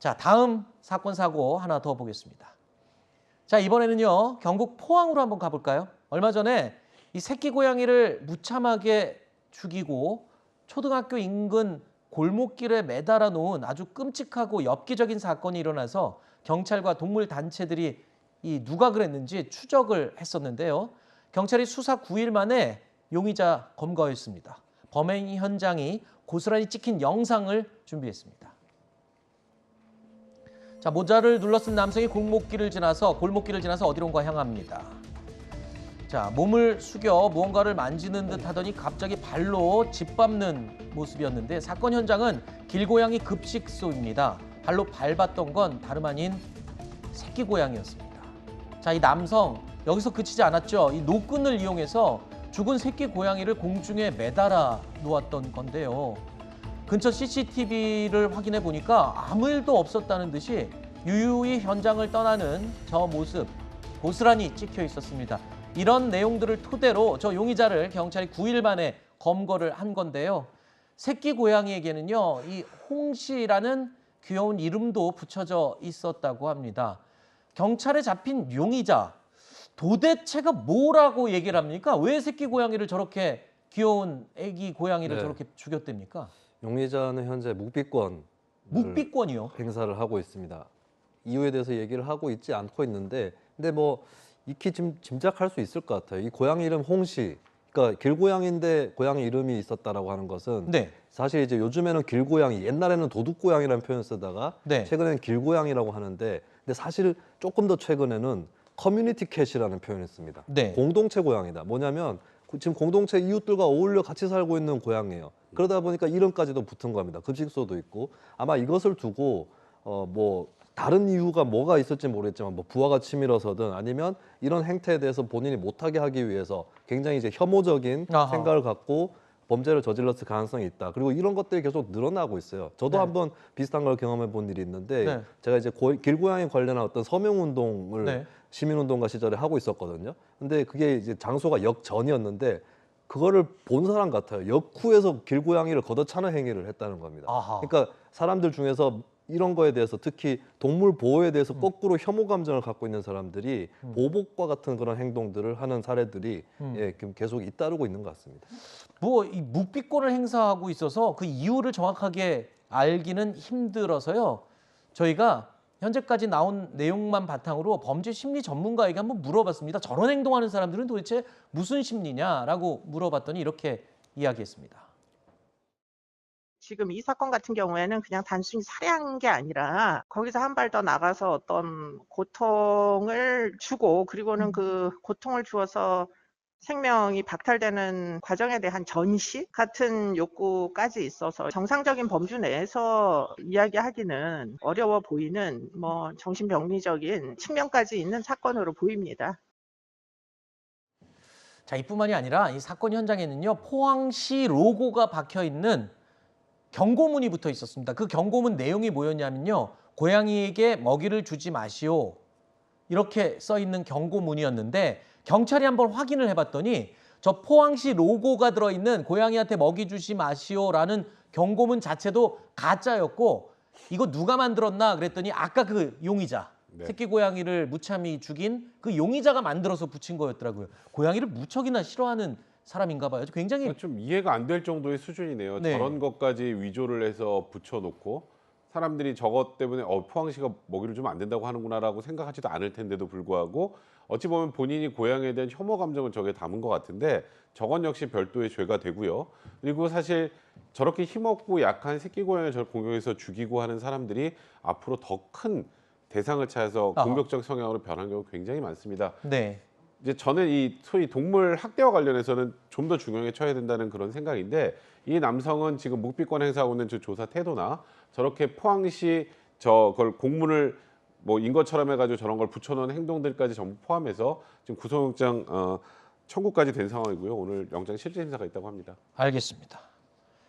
자, 다음 사건 사고 하나 더 보겠습니다. 자, 이번에는요, 경북 포항으로 한번 가볼까요? 얼마 전에 이 새끼 고양이를 무참하게 죽이고 초등학교 인근 골목길에 매달아 놓은 아주 끔찍하고 엽기적인 사건이 일어나서 경찰과 동물 단체들이 이 누가 그랬는지 추적을 했었는데요. 경찰이 수사 9일 만에 용의자 검거했습니다. 범행 현장이 고스란히 찍힌 영상을 준비했습니다. 자, 모자를 눌러쓴 남성이 골목길을 지나서 어디론가 향합니다. 자, 몸을 숙여 무언가를 만지는 듯 하더니 갑자기 발로 짓밟는 모습이었는데 사건 현장은 길고양이 급식소입니다. 발로 밟았던 건 다름 아닌 새끼 고양이였습니다. 자, 이 남성 여기서 그치지 않았죠. 이 노끈을 이용해서 죽은 새끼 고양이를 공중에 매달아 놓았던 건데요. 근처 CCTV를 확인해 보니까 아무 일도 없었다는 듯이 유유히 현장을 떠나는 저 모습 고스란히 찍혀 있었습니다. 이런 내용들을 토대로 저 용의자를 경찰이 9일 만에 검거를 한 건데요. 새끼 고양이에게는요, 이 홍시라는 귀여운 이름도 붙여져 있었다고 합니다. 경찰에 잡힌 용의자, 도대체가 뭐라고 얘기를 합니까? 왜 새끼 고양이를 저렇게 귀여운 애기 고양이를 저렇게 죽였답니까? 용의자는 현재 묵비권이요? 행사를 하고 있습니다. 이유에 대해서 얘기를 하고 있지 않고 있는데, 근데 뭐 익히 짐작할 수 있을 것 같아요. 이 고양이 이름 홍시, 그러니까 길고양이인데 고양이 이름이 있었다라고 하는 것은 사실 이제 요즘에는 길고양이, 옛날에는 도둑고양이라는 표현을 쓰다가 최근에는 길고양이라고 하는데, 근데 사실 조금 더 최근에는 커뮤니티 캣이라는 표현을 씁니다. 공동체 고양이다. 뭐냐면 지금 공동체 이웃들과 어울려 같이 살고 있는 고양이에요. 그러다 보니까 이름까지도 붙은 겁니다. 급식소도 있고. 아마 이것을 두고 뭐 다른 이유가 뭐가 있을지 모르겠지만 뭐 부하가 치밀어서든 아니면 이런 행태에 대해서 본인이 못하게 하기 위해서 굉장히 이제 혐오적인 생각을 갖고 범죄를 저질렀을 가능성이 있다. 그리고 이런 것들이 계속 늘어나고 있어요. 저도 한번 비슷한 걸 경험해 본 일이 있는데 제가 이제 길고양이 관련한 어떤 서명운동을 시민운동가 시절에 하고 있었거든요. 근데 그게 이제 장소가 역전이었는데 그거를 본 사람 같아요. 역후에서 길고양이를 걷어차는 행위를 했다는 겁니다. 그러니까 사람들 중에서 이런 거에 대해서 특히 동물 보호에 대해서 거꾸로 혐오 감정을 갖고 있는 사람들이 보복과 같은 그런 행동들을 하는 사례들이 계속 잇따르고 있는 것 같습니다. 뭐 이 묵비권을 행사하고 있어서 그 이유를 정확하게 알기는 힘들어서요. 저희가 현재까지 나온 내용만 바탕으로 범죄 심리 전문가에게 한번 물어봤습니다. 저런 행동하는 사람들은 도대체 무슨 심리냐라고 물어봤더니 이렇게 이야기했습니다. 지금 이 사건 같은 경우에는 그냥 단순히 살해한 게 아니라 거기서 한 발 더 나가서 어떤 고통을 주고 그리고는 그 고통을 주어서 생명이 박탈되는 과정에 대한 전시 같은 욕구까지 있어서 정상적인 범주 내에서 이야기하기는 어려워 보이는 뭐 정신병리적인 측면까지 있는 사건으로 보입니다. 자, 이뿐만이 아니라 이 사건 현장에는요, 포항시 로고가 박혀 있는 경고문이 붙어 있었습니다. 그 경고문 내용이 뭐였냐면요, 고양이에게 먹이를 주지 마시오, 이렇게 써 있는 경고문이었는데 경찰이 한번 확인을 해봤더니 저 포항시 로고가 들어있는 고양이한테 먹이 주지 마시오라는 경고문 자체도 가짜였고, 이거 누가 만들었나 그랬더니 아까 그 용의자, 새끼 고양이를 무참히 죽인 그 용의자가 만들어서 붙인 거였더라고요. 고양이를 무척이나 싫어하는 사람인가 봐요. 굉장히 좀 이해가 안 될 정도의 수준이네요. 저런 것까지 위조를 해서 붙여놓고 사람들이 저것 때문에 포항시가 먹이를 주면 안 된다고 하는구나라고 생각하지도 않을 텐데도 불구하고 어찌 보면 본인이 고양이에 대한 혐오 감정을 저게 담은 것 같은데 저건 역시 별도의 죄가 되고요. 그리고 사실 저렇게 힘없고 약한 새끼 고양이를 저를 공격해서 죽이고 하는 사람들이 앞으로 더 큰 대상을 찾아서 공격적 성향으로 변한 경우 굉장히 많습니다. 이제 저는 이 소위 동물 학대와 관련해서는 좀 더 중형에 처해야 된다는 그런 생각인데, 이 남성은 지금 묵비권 행사하고 있는 저 조사 태도나 저렇게 포항시 저걸 공문을 뭐 인 것처럼 해가지고 저런 걸 붙여놓은 행동들까지 전부 포함해서 지금 구속영장 청구까지 된 상황이고요. 오늘 영장 실질 심사가 있다고 합니다. 알겠습니다.